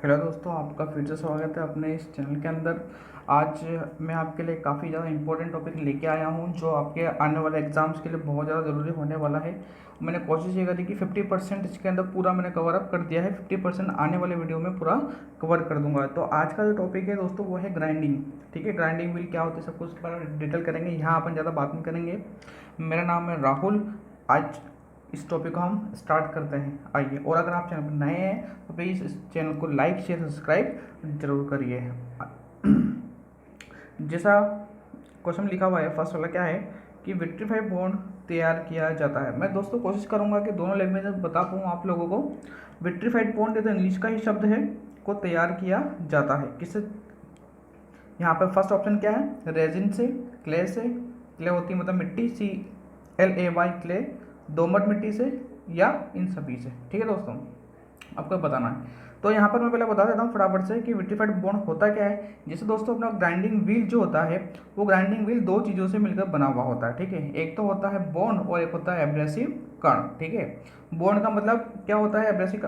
Hello दोस्तों, आपका फिर से स्वागत है अपने इस चैनल के अंदर। आज मैं आपके लिए काफ़ी ज़्यादा इंपॉर्टेंट टॉपिक लेके आया हूं जो आपके आने वाले एग्जाम्स के लिए बहुत ज़्यादा ज़रूरी होने वाला है। मैंने कोशिश ये करी कि 50% इसके अंदर पूरा मैंने कवर अप कर दिया है। 50% आने वाले वीडियो में पूरा कवर कर दूंगा। तो आज का जो टॉपिक है दोस्तों वो है ग्राइंडिंग। ठीक है, ग्राइंडिंग व्हील क्या होती है सब कुछ इसके बारे में डिटेल करेंगे। यहाँ अपन ज़्यादा बात नहीं करेंगे। मेरा नाम है राहुल। आज इस टॉपिक को हम स्टार्ट करते हैं। आइए, और अगर आप चैनल पर नए हैं तो प्लीज़ इस चैनल को लाइक शेयर सब्सक्राइब जरूर करिए। जैसा क्वेश्चन लिखा हुआ है, फर्स्ट वाला क्या है कि विट्रीफाइड बॉन्ड तैयार किया जाता है। मैं दोस्तों कोशिश करूंगा कि दोनों लैंग्वेज में बता पाऊँ आप लोगों को। विट्रीफाइड बॉन्ड ये तो इंग्लिश का ही शब्द है, को तैयार किया जाता है किससे। यहाँ पर फर्स्ट ऑप्शन क्या है, रेजिन से, क्ले से। क्ले होती है मतलब मिट्टी, CLAY क्ले, दोमट मिट्टी से, या इन सभी से। ठीक है दोस्तों, आपको बताना है। तो यहाँ पर मैं पहले बता देता हूँ फटाफट से कि विट्रीफाइड बॉन्ड होता क्या है। जैसे दोस्तों अपना ग्राइंडिंग व्हील जो होता है वो ग्राइंडिंग व्हील दो चीज़ों से मिलकर बना हुआ होता है। ठीक है, एक तो होता है बॉन्ड और एक होता है एब्रेसिव कण। ठीक है, बॉन्ड का मतलब क्या होता है, एब्रेसिव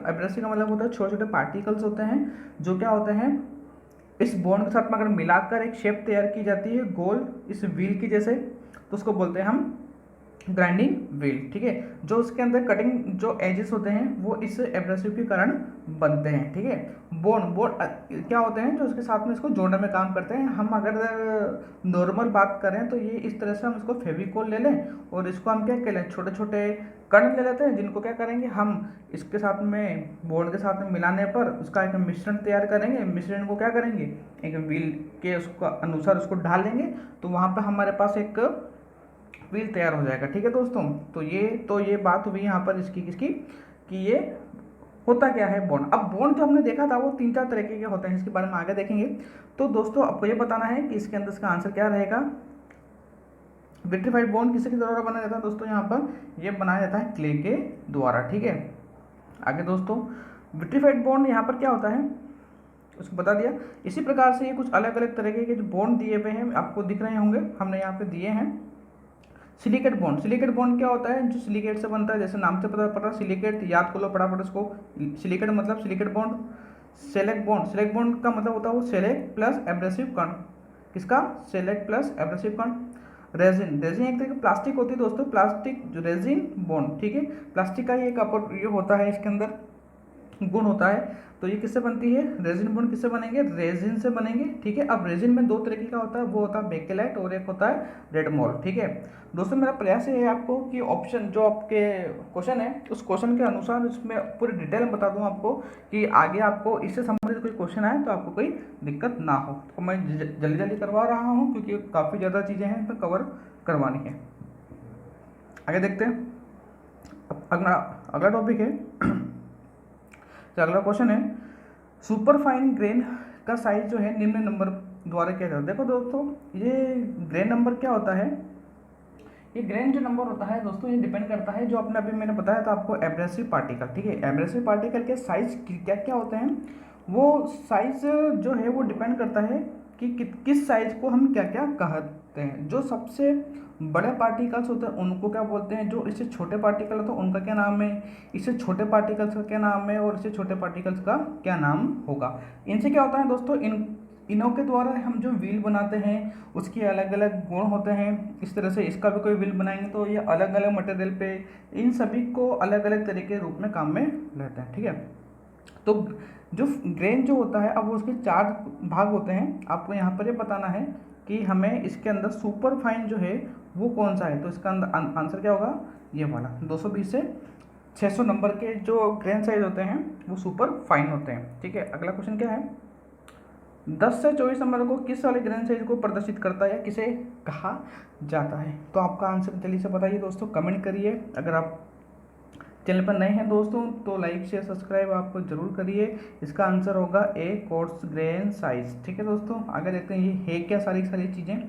का मतलब होता है छोटे छोटे पार्टिकल्स होते हैं जो क्या होते हैं इस बॉन्ड के साथ में अगर मिलाकर एक शेप तैयार की जाती है गोल इस व्हील की जैसे, तो उसको बोलते हैं हम ग्राइंडिंग व्हील। ठीक है, जो उसके अंदर कटिंग जो एजेस होते हैं वो इस एब्रेसिव के कारण बनते हैं। ठीक है, बोन बोन क्या होते हैं जो उसके साथ में इसको जोड़ने में काम करते हैं। हम अगर नॉर्मल बात करें तो ये इस तरह से हम इसको फेविकोल ले लें और इसको हम क्या कह लें, छोटे छोटे कण ले लेते हैं जिनको क्या करेंगे हम इसके साथ में बोर्ड के साथ में मिलाने पर उसका एक मिश्रण तैयार करेंगे। मिश्रण को क्या करेंगे, एक व्हील के उसको अनुसार उसको ढाल लेंगे तो वहाँ पर हमारे पास एक व्हील तैयार हो जाएगा। ठीक है दोस्तों, तो ये बात हुई यहाँ पर इसकी किसकी कि ये होता क्या है बॉन्ड। अब बॉन्ड जो हमने देखा था वो 3-4 तरीके के होते हैं, इसके बारे में आगे देखेंगे। तो दोस्तों आपको ये बताना है कि इसके अंदर इसका आंसर क्या रहेगा। विट्रीफाइड बॉन्ड किसके द्वारा बनाया जाता है दोस्तों, यहाँ पर ये बनाया जाता है क्ले के द्वारा। ठीक है, आगे दोस्तों विट्रीफाइड बॉन्ड यहाँ पर क्या होता है उसको बता दिया। इसी प्रकार से ये कुछ अलग अलग तरीके के जो बॉन्ड दिए हुए हैं आपको दिख रहे होंगे, हमने यहाँ पे दिए हैं। सिलिकेट बॉन्ड, सिलिकेट बॉन्ड क्या होता है, जो सिलिकेट से बनता है, जैसे नाम से पता पड़ा सिलिकेट, याद कर लो फटाफट इसको। सिलिकेट मतलब silicate bond. Select bond, select bond का मतलब होता है वो सेलेक्ट प्लस एब्रेसिव कण। किसका, सेलेक्ट प्लस एब्रेसिव कण। रेजिन, रेजिन एक तरह की प्लास्टिक होती है दोस्तों, प्लास्टिक जो रेजिन बॉन्ड। ठीक है, प्लास्टिक का ही एक अपर ये होता है, इसके अंदर गुण होता है। तो ये किससे बनती है, रेजिन बॉन्ड किससे बनेंगे, रेजिन से बनेंगे। ठीक है, अब रेजिन में दो तरीके का होता है, वो होता है बेकेलाइट और एक होता है रेड मॉल। ठीक है दोस्तों, मेरा प्रयास ये है आपको कि ऑप्शन जो आपके क्वेश्चन है उस क्वेश्चन के अनुसार उसमें पूरी डिटेल में बता दूं आपको कि आगे आपको इससे संबंधित कोई क्वेश्चन आए तो आपको कोई दिक्कत ना हो। तो मैं जल्दी जल्दी करवा रहा हूँ क्योंकि काफ़ी ज़्यादा चीज़ें हैं तो कवर करवानी है। आगे देखते हैं, अगला टॉपिक है। तो अगला क्वेश्चन है, सुपर फाइन ग्रेन का साइज जो है निम्न नंबर द्वारा किया जाता है। देखो दोस्तों, ये ग्रेन नंबर क्या होता है, ये ग्रेन जो नंबर होता है दोस्तों ये डिपेंड करता है जो अपने अभी मैंने बताया था आपको एब्रेसिव पार्टिकल। ठीक है, एब्रेसिव पार्टिकल के साइज क्या क्या होते हैं, वो साइज जो है वो डिपेंड करता है कि किस साइज को हम क्या क्या कहते हैं। जो सबसे बड़े पार्टिकल्स होते हैं उनको क्या बोलते हैं, जो इससे छोटे पार्टिकल होते हैं उनका क्या नाम है, इससे छोटे पार्टिकल्स का क्या नाम है और इससे छोटे पार्टिकल्स का क्या नाम होगा। इनसे क्या होता है दोस्तों, इनों के द्वारा हम जो व्हील बनाते हैं उसके अलग अलग गुण होते हैं। इस तरह से इसका भी कोई व्हील बनाएंगे तो ये अलग अलग मटेरियल पे इन सभी को अलग अलग तरीके के रूप में काम में लेते हैं। ठीक है, तो जो ग्रेन जो होता है अब उसके 4 भाग होते हैं। आपको यहाँ पर ये बताना है कि हमें इसके अंदर सुपर फाइन जो है वो कौन सा है। तो इसका अंदर आंसर क्या होगा, ये वाला 220 से 600 नंबर के जो ग्रेन साइज होते हैं वो सुपर फाइन होते हैं। ठीक है, अगला क्वेश्चन क्या है, 10 से 24 नंबर को किस वाले ग्रेन साइज को प्रदर्शित करता है या किसे कहा जाता है। तो आपका आंसर जल्दी से बताइए दोस्तों, कमेंट करिए। अगर आप चैनल पर नए हैं दोस्तों तो लाइक शेयर सब्सक्राइब आपको जरूर करिए। इसका आंसर होगा ए, कोर्स ग्रेन साइज। ठीक है दोस्तों, आगे देखते हैं ये है क्या सारी चीज़ें।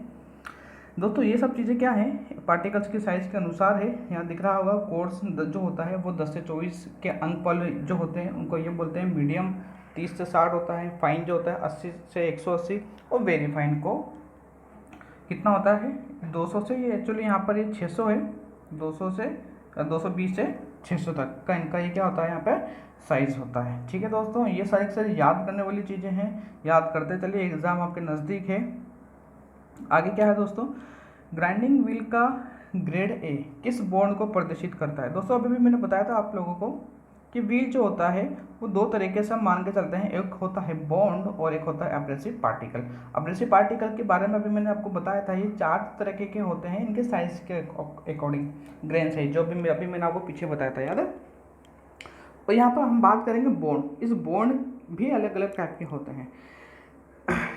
दोस्तों ये सब चीज़ें क्या हैं, पार्टिकल्स के साइज के अनुसार है। यहाँ दिख रहा होगा कोर्स जो होता है वो 10 से 24 के अंक वाले जो होते हैं उनको ये बोलते हैं मीडियम। 30 से 60 होता है। फाइन जो होता है 80 से 180 और वेरी फाइन को कितना होता है 200 से, ये एक्चुअली यहाँ पर ये 600 है। 200 से 220 से 600 तक का इनका ये क्या होता है यहाँ पे साइज होता है। ठीक है दोस्तों, ये सारी याद करने वाली चीज़ें हैं, याद करते चलिए, एग्ज़ाम आपके नज़दीक है। आगे क्या है दोस्तों, ग्राइंडिंग व्हील का ग्रेड ए किस बॉन्ड को प्रदर्शित करता है। दोस्तों अभी भी मैंने बताया था आप लोगों को कि व्हील जो होता है वो दो तरीके से हम मान के चलते हैं, एक होता है बॉन्ड और एक होता है एब्रेसिव पार्टिकल। एब्रेसिव पार्टिकल के बारे में अभी मैंने आपको बताया था, ये 4 तरह के होते हैं, इनके साइज के अकॉर्डिंग, ग्रेन साइज जो भी अभी मैंने आपको पीछे बताया था, याद है। और यहाँ पर हम बात करेंगे बॉन्ड। इस बॉन्ड भी अलग अलग टाइप के होते हैं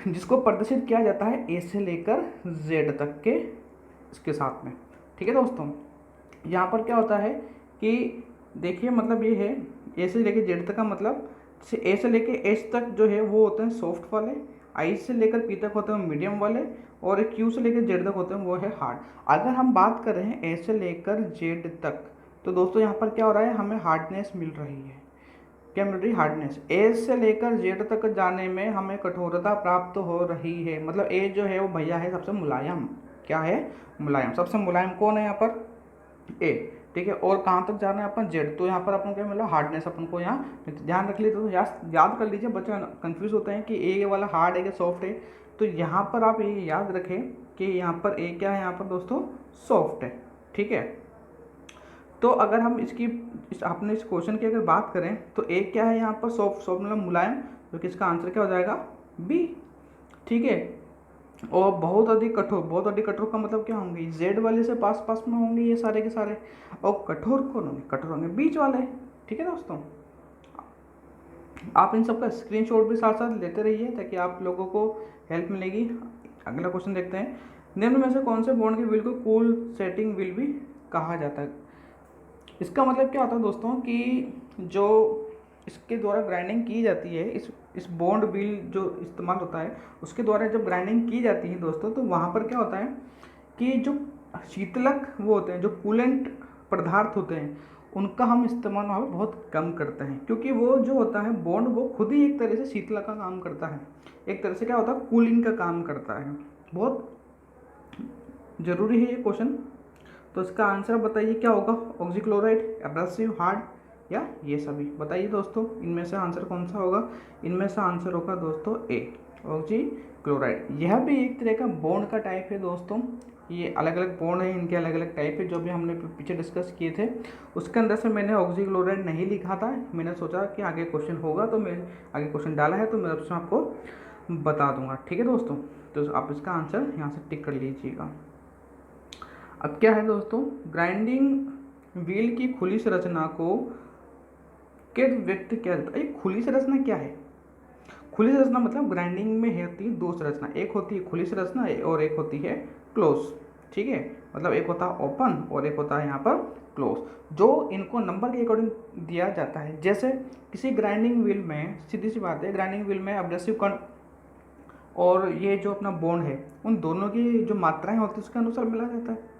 जिसको प्रदर्शित किया जाता है ए से लेकर जेड तक के इसके साथ में। ठीक है दोस्तों, यहाँ पर क्या होता है कि देखिए, मतलब ये है ए से लेकर जेड तक का मतलब, ए से लेकर एच तक जो है वो होते हैं सॉफ्ट वाले, आई से लेकर पी तक होते हैं मीडियम वाले, और क्यू से लेकर जेड तक होते हैं वो है हार्ड। अगर हम बात कर रहे हैं ए से लेकर जेड तक, तो दोस्तों यहाँ पर क्या हो रहा है, हमें हार्डनेस मिल रही है। क्या मिल रही है, हार्डनेस। ए से लेकर जेड तक जाने में हमें कठोरता प्राप्त हो रही है, मतलब ए जो है वो भैया है सबसे मुलायम। क्या है, मुलायम। सबसे मुलायम कौन है यहाँ पर, ए। ठीक है, और कहाँ तक जाना है अपन, जेड। तो यहाँ पर अपन क्या मिला, हार्डनेस अपन को यहाँ ध्यान रख लीजिए। तो याद कर लीजिए, बच्चे कंफ्यूज होते हैं कि ए वाला हार्ड है कि सॉफ्ट है। तो यहाँ पर आप ये याद रखें कि यहाँ पर ए क्या है, यहाँ पर दोस्तों सॉफ्ट है। ठीक है, तो अगर हम आपने इस क्वेश्चन की अगर बात करें तो ए क्या है यहाँ पर, सॉफ्ट। सॉफ्ट मतलब मुलायम, तो किसका आंसर क्या हो जाएगा, बी। ठीक है, और बहुत अधिक कठोर, बहुत अधिक कठोर का मतलब क्या होंगे, जेड वाले से पास पास में होंगे ये सारे के सारे। और कठोर कौन होंगे, कठोर होंगे बीच वाले। ठीक है दोस्तों, आप इन सबका स्क्रीनशॉट भी साथ साथ लेते रहिए ताकि आप लोगों को हेल्प मिलेगी। अगला क्वेश्चन देखते हैं, निम्न में से कौन से बॉन्ड के व्हील को कूल सेटिंग व्हील भी कहा जाता है। इसका मतलब क्या होता है दोस्तों कि जो इसके द्वारा ग्राइंडिंग की जाती है, इस बॉन्ड व्हील जो इस्तेमाल होता है उसके द्वारा जब ग्राइंडिंग की जाती है दोस्तों, तो वहाँ पर क्या होता है कि जो शीतलक वो होते हैं, जो कूलेंट पदार्थ होते हैं, उनका हम इस्तेमाल वहाँ पर बहुत कम करते हैं, क्योंकि वो जो होता है बॉन्ड वो खुद ही एक तरह से शीतलक का काम करता है, एक तरह से क्या होता है, कूलिंग का काम करता है। बहुत ज़रूरी है ये क्वेश्चन। तो इसका आंसर बताइए क्या होगा, ऑक्सीक्लोराइड, एब्रेसिव, हार्ड या ये सभी। बताइए दोस्तों, इनमें से आंसर कौन सा होगा। इनमें से आंसर होगा दोस्तों ए, ऑक्सीक्लोराइड। यह भी एक तरह का बॉन्ड का टाइप है दोस्तों। ये अलग अलग बॉन्ड है, इनके अलग अलग टाइप है, जो भी हमने पीछे डिस्कस किए थे। उसके अंदर से मैंने ऑक्सीक्लोराइड नहीं लिखा था, मैंने सोचा कि आगे क्वेश्चन होगा तो मैं आगे क्वेश्चन डाला है तो मैं उसमें आपको बता दूंगा। ठीक है दोस्तों, तो आप इसका आंसर यहाँ से टिक कर लीजिएगा। अब क्या है दोस्तों, ग्राइंडिंग व्हील की खुली संरचना को कैसे व्यक्त किया जाता है। खुली संरचना क्या है, खुली संरचना मतलब ग्राइंडिंग में होती है दो संरचना, एक होती है खुली संरचना और एक होती है क्लोज। ठीक है, मतलब एक होता है ओपन और एक होता है यहाँ पर क्लोज, जो इनको नंबर के अकॉर्डिंग दिया जाता है। जैसे किसी ग्राइंडिंग व्हील में, सीधी सी बात है, ग्राइंडिंग व्हील में एब्रेसिव कण और ये जो अपना बॉन्ड है, उन दोनों की जो मात्राएं होती है उसके अनुसार मिला जाता है।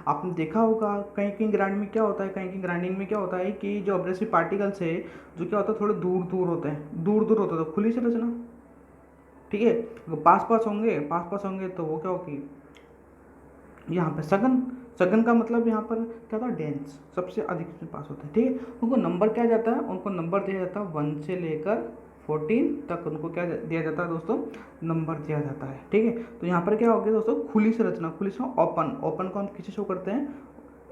आपने देखा होगा कहीं कहीं ग्राइंडिंग में क्या होता है, कहीं कहीं ग्राइंडिंग में क्या होता है कि जो एब्रेसिव पार्टिकल्स है जो क्या होता है थोड़े दूर दूर होते हैं, दूर दूर होते हैं तो खुली संरचना। ठीक है, अगर पास पास होंगे तो वो क्या होगी, यहाँ पे सघन। सघन का मतलब यहाँ पर क्या था, डेंस, सबसे अधिक पास होता है। ठीक है, उनको नंबर क्या जाता है, उनको नंबर दिया जाता है 1 से लेकर 14 तक, उनको क्या दिया जाता है दोस्तों, नंबर दिया जाता है। ठीक है, तो यहाँ पर क्या हो गया दोस्तों, खुली संरचना। खुली संरचना ओपन, ओपन को हम किसे शो करते हैं,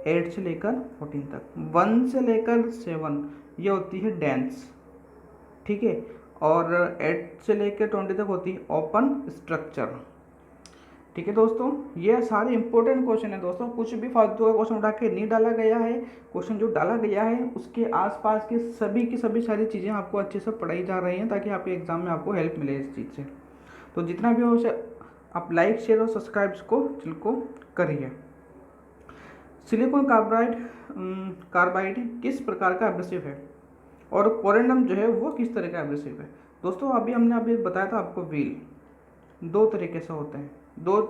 8 से लेकर 14 तक। 1 से लेकर 7 ये होती है डेंस। ठीक है, और 8 से लेकर 20 तक होती है ओपन स्ट्रक्चर। ठीक है दोस्तों, ये सारे इंपॉर्टेंट क्वेश्चन है दोस्तों, कुछ भी फालतू का क्वेश्चन उठा के नहीं डाला गया है। क्वेश्चन जो डाला गया है उसके आसपास के सभी की सभी सारी चीज़ें आपको अच्छे से पढ़ाई जा रही हैं ताकि आपके एग्जाम में आपको हेल्प मिले इस चीज़ से। तो जितना भी हो उसे आप लाइक, शेयर और सब्सक्राइब को करिए। सिलिकॉन कार्बाइड किस प्रकार का एब्रेसिव है और कोरेंडम जो है वो किस तरह का एब्रेसिव है। दोस्तों हमने बताया था आपको, व्हील दो तरीके से होते हैं, दो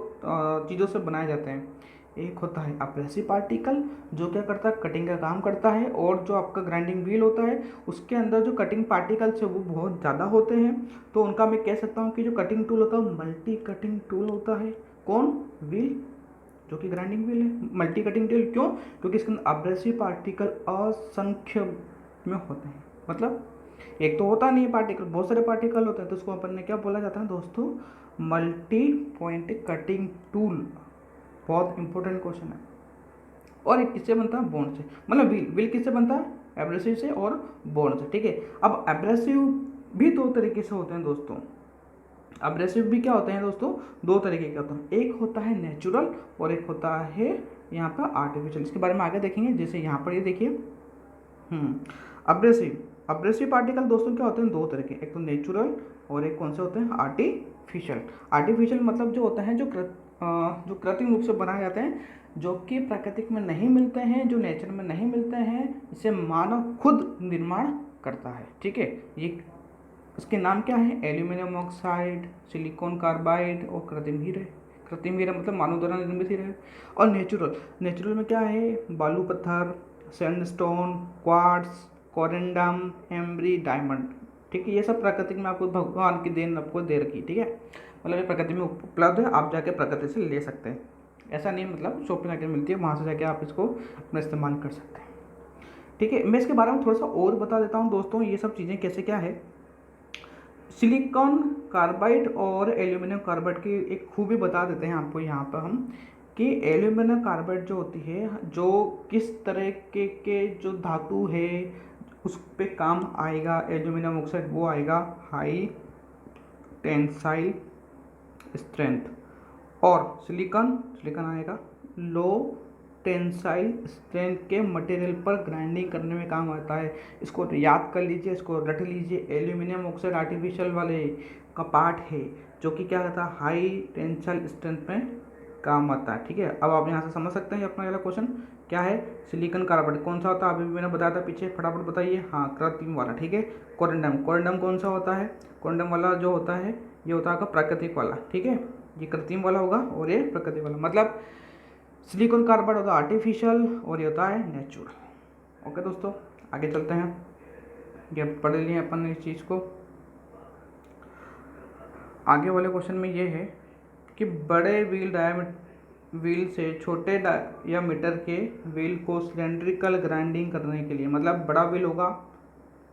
चीज़ों से बनाए जाते हैं। एक होता है एब्रेसिव पार्टिकल जो क्या करता है, कटिंग का काम करता है, और जो आपका ग्राइंडिंग व्हील होता है उसके अंदर जो कटिंग पार्टिकल्स है वो बहुत ज़्यादा होते हैं। तो उनका मैं कह सकता हूँ कि जो कटिंग टूल होता है मल्टी कटिंग टूल होता है। कौन, व्हील, जो कि ग्राइंडिंग व्हील है, मल्टी कटिंग टूल। क्यों, क्योंकि इसके अंदर एब्रेसिव पार्टिकल असंख्य में होते हैं, मतलब एक तो होता नहीं है पार्टिकल, बहुत सारे पार्टिकल होते हैं, तो उसको अपन ने क्या बोला जाता है दोस्तों, मल्टी पॉइंट कटिंग टूल। बहुत इंपॉर्टेंट क्वेश्चन है। और एक किससे बनता है, बॉन्ड से, मतलब व्हील, व्हील किससे बनता है, एब्रेसिव से और बॉन्ड से, ठीक है। अब एब्रेसिव भी दो तरीके से होते हैं दोस्तों, एब्रेसिव भी क्या होते हैं दोस्तों, दो तरीके के होते हैं, एक होता है नेचुरल और एक होता है यहाँ पर आर्टिफिशियल। इसके बारे में आगे देखेंगे। जैसे यहाँ पर ये देखिए, अब्रेसिव, अब्रेसिव पार्टिकल दोस्तों क्या होते हैं, दो तरह के, एक तो नेचुरल और एक कौन से होते हैं, आर्टिफिशियल। आर्टिफिशियल मतलब जो होता है जो कृत्रिम रूप से बनाए जाते हैं, जो कि प्राकृतिक में नहीं मिलते हैं, जो नेचर में नहीं मिलते हैं, इसे मानव खुद निर्माण करता है, ठीक है। ये इसके नाम क्या है, एल्यूमिनियम ऑक्साइड, सिलिकॉन कार्बाइड और कृत्रिम हीरे। कृत्रिम हीरा मतलब मानव द्वारा निर्मित हीरे। और नेचुरल, नेचुरल में क्या है, बालू पत्थर, sandstone, quartz, corundum, Embry, diamond, ठीक है। ये सब प्राकृतिक में आपको भगवान की देन आपको दे रखी, ठीक है। मतलब ये प्रकृति में उपलब्ध है, आप जाके प्रकृति से ले सकते हैं, ऐसा नहीं मतलब शॉपिंग आइटम मिलती है वहाँ से जाके आप इसको अपना इस्तेमाल कर सकते हैं, ठीक है। मैं इसके बारे में थोड़ा सा और बता देता हूँ दोस्तों, ये सब चीज़ें कैसे क्या है। सिलिकॉन कार्बाइड और एल्यूमिनियम कार्बाइड की एक खूबी बता देते हैं आपको यहाँ पर हम, कि एल्यूमिनियम कार्बाइड जो होती है, जो किस तरह के जो धातु है उस पे काम आएगा, एल्यूमिनियम ऑक्साइड वो आएगा हाई टेंसाइल स्ट्रेंथ, और सिलिकॉन, सिलिकॉन आएगा लो टेंसाइल स्ट्रेंथ के मटेरियल पर ग्राइंडिंग करने में काम आता है। इसको याद कर लीजिए, इसको रट लीजिए। एल्यूमिनियम ऑक्साइड आर्टिफिशियल वाले का पार्ट है, जो कि क्या कहता है, हाई टेंसाइल स्ट्रेंथ में काम आता है, ठीक है। अब आप यहाँ से समझ सकते हैं अपना अगला क्वेश्चन क्या है। सिलिकॉन कार्बाइड कौन सा होता है, अभी मैंने बताया था पीछे, फटाफट बताइए। हाँ, कृत्रिम वाला, ठीक है। कोरेंडम, कोरेंडम कौन सा होता है, कोरेंडम वाला जो होता है ये होता है प्राकृतिक वाला, ठीक है। ये कृत्रिम वाला होगा और ये प्राकृतिक वाला, मतलब सिलिकॉन कार्बाइड होता है आर्टिफिशियल और ये होता है नेचुरल। ओके दोस्तों, आगे चलते हैं। ये पढ़ लिए अपन इस चीज़ को। आगे वाले क्वेश्चन में ये है कि बड़े व्हील से छोटे या मीटर के व्हील को सिलेंड्रिकल ग्राइंडिंग करने के लिए, मतलब बड़ा व्हील होगा,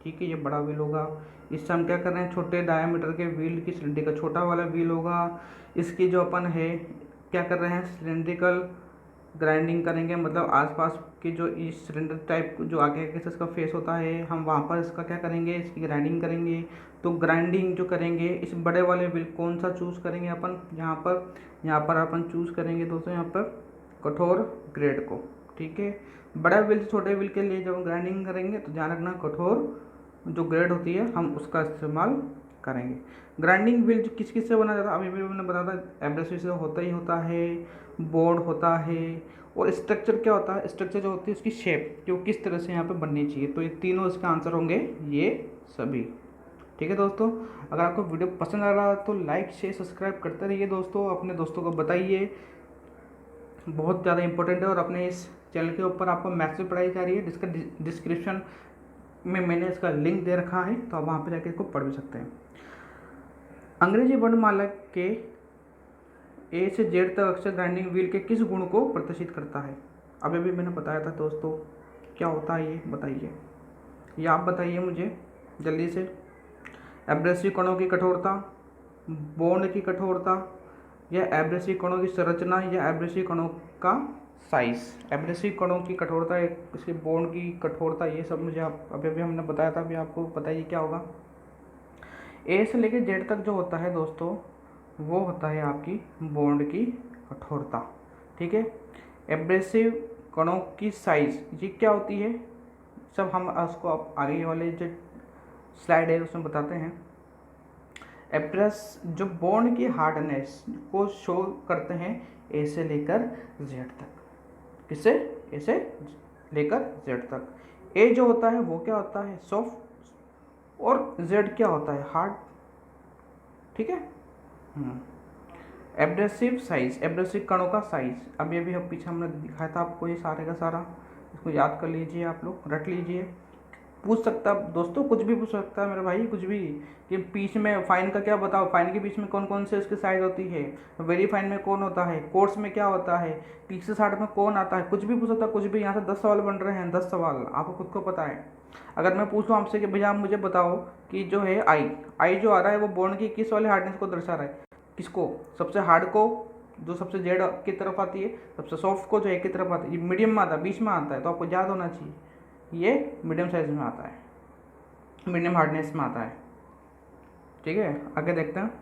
ठीक है, ये बड़ा व्हील होगा, इससे हम क्या कर रहे हैं, छोटे डायमीटर के व्हील की सिलेंड्रिकल, छोटा वाला व्हील होगा, इसकी जो अपन है क्या कर रहे हैं, सिलेंड्रिकल ग्राइंडिंग करेंगे, मतलब आसपास के जो इस सिलेंडर टाइप जो आगे के इसका फेस होता है, हम वहाँ पर इसका क्या करेंगे, इसकी ग्राइंडिंग करेंगे। तो ग्राइंडिंग जो करेंगे, इस बड़े वाले व्हील कौन सा चूज़ करेंगे अपन, यहाँ पर अपन चूज़ करेंगे दोस्तों, यहाँ पर कठोर ग्रेड को, ठीक है। बड़े व्हील से छोटे व्हील के लिए जब ग्राइंडिंग करेंगे तो ध्यान रखना कठोर जो ग्रेड होती है हम उसका इस्तेमाल करेंगे। ग्राइंडिंग व्हील किस किस से बना जाता है, अभी भी मैंने बताया था, एब्रेसिव से होता ही होता है, बोर्ड होता है, और स्ट्रक्चर क्या होता है, स्ट्रक्चर जो होती है उसकी शेप जो किस तरह से यहाँ पे बननी चाहिए। तो ये तीनों इसका आंसर होंगे ये सभी, ठीक है दोस्तों। अगर आपको वीडियो पसंद आ रहा है तो लाइक शेयर सब्सक्राइब करते रहिए दोस्तों, अपने दोस्तों को बताइए, बहुत ज़्यादा इंपॉर्टेंट है। और अपने इस चैनल के ऊपर आपको मैथ्स भी पढ़ाई जा रही है, जिसका डिस्क्रिप्शन में मैंने इसका लिंक दे रखा है, तो आप वहाँ पर जाकर इसको पढ़ भी सकते हैं। अंग्रेजी वर्णमाला के ए से जेड तक अक्षर ग्राइंडिंग व्हील के किस गुण को प्रदर्शित करता है। अभी भी मैंने बताया था दोस्तों, क्या होता है ये बताइए, ये आप बताइए मुझे जल्दी से। एब्रेसिव कणों की कठोरता, बॉन्ड की कठोरता, या एब्रेसिव कणों की संरचना, या एब्रेसिव कणों का साइज। एब्रेसिव कणों की कठोरता, इसके बॉन्ड की कठोरता, ये सब मुझे आप अभी हमने बताया था, अभी आपको बताइए क्या होगा। ए से लेकर जेड तक जो होता है दोस्तों, वो होता है आपकी बॉन्ड की कठोरता, ठीक है। एब्रेसिव कणों की साइज, ये क्या होती है, सब हम उसको आगे वाले जो स्लाइड है उसमें बताते हैं। जो बॉन्ड की हार्डनेस को शो करते हैं ए से लेकर जेड तक, किससे, ए से लेकर जेड तक। ए जो होता है वो क्या होता है, सॉफ्ट, और जेड क्या होता है, हार्ड, ठीक है। एब्रेसिव साइज, एब्रेसिव कणों का साइज, अभी हम पीछे हमने दिखाया था आपको, ये सारे का सारा, इसको याद कर लीजिए, आप लोग रट लीजिए। पूछ सकता दोस्तों, कुछ भी पूछ सकता है मेरे भाई, कुछ भी, कि बीच में फाइन का क्या बताओ, फाइन के बीच में कौन कौन से इसकी साइज होती है, वेरी फाइन में कौन होता है, कोर्स में क्या होता है, 30 से 60 में कौन आता है, कुछ भी पूछ सकता है, कुछ भी। यहाँ से 10 सवाल बन रहे हैं, 10 सवाल आपको खुद को पता है। अगर मैं पूछूँ आपसे कि भैया आप मुझे बताओ कि जो है आई आई जो आ रहा है वो बॉन्ड की किस वाले हार्डनेस को दर्शा रहा है, किसको, सबसे हार्ड को जो सबसे जेड की तरफ आती है, सबसे सॉफ्ट को जो एक की तरफ आती है, ये मीडियम में आता है, बीच में आता है, तो आपको याद होना चाहिए ये मीडियम साइज में आता है, मीडियम हार्डनेस में आता है। ठीक है, आगे देखते हैं।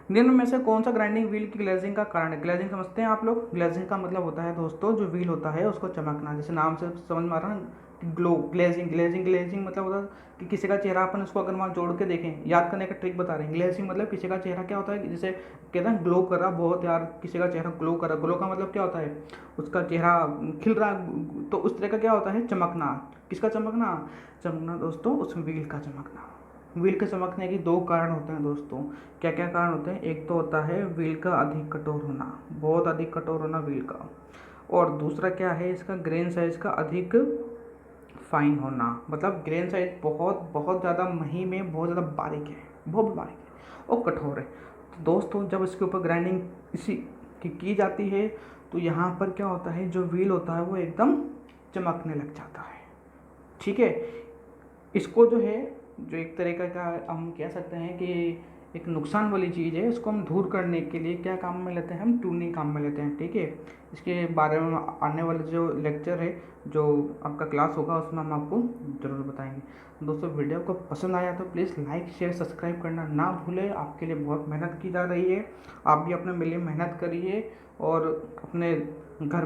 निम्न में से कौन सा ग्राइंडिंग व्हील की ग्लेजिंग का कारण है? ग्लेजिंग समझते हैं आप लोग? ग्लेजिंग का मतलब होता है दोस्तों जो व्हील होता है उसको चमकना, जैसे नाम से समझ में आ रहा है ना, ग्लो। ग्लेजिंग ग्लेजिंग ग्लेजिंग मतलब होता है कि किसी का चेहरा अपन उसको अगर वहाँ जोड़ के देखें, याद करने का ट्रिक बता रहे हैं। ग्लेजिंग मतलब किसी का चेहरा क्या होता है, जैसे कहते हैं ग्लो कर रहा बहुत यार, किसी का चेहरा ग्लो कर रहा, ग्लो का मतलब क्या होता है, उसका चेहरा खिल रहा, तो उस तरह का क्या होता है, चमकना। किसका चमकना? चमकना दोस्तों उस व्हील का चमकना। व्हील के चमकने के दो कारण होते हैं दोस्तों। क्या क्या कारण होते हैं? एक तो होता है व्हील का अधिक कठोर होना, बहुत अधिक कठोर होना व्हील का, और दूसरा क्या है, इसका ग्रेन साइज का अधिक फाइन होना, मतलब ग्रेन साइज बहुत बहुत ज़्यादा महीन में बहुत ज़्यादा बारीक है, बहुत बारीक है और कठोर है। तो दोस्तों जब इसके ऊपर ग्राइंडिंग इसी की जाती है तो यहाँ पर क्या होता है, जो व्हील होता है वो एकदम चमकने लग जाता है। ठीक है, इसको जो है, जो एक तरीका का हम कह सकते हैं कि एक नुकसान वाली चीज़ है, इसको हम दूर करने के लिए क्या काम में लेते हैं, हम ट्यूनिंग काम में लेते हैं। ठीक है, इसके बारे में आने वाले जो लेक्चर है, जो आपका क्लास होगा उसमें हम आपको ज़रूर बताएंगे। दोस्तों वीडियो को पसंद आया तो प्लीज़ लाइक शेयर सब्सक्राइब करना ना भूलें। आपके लिए बहुत मेहनत की जा रही है, आप भी अपने लिए मेहनत करिए और अपने घर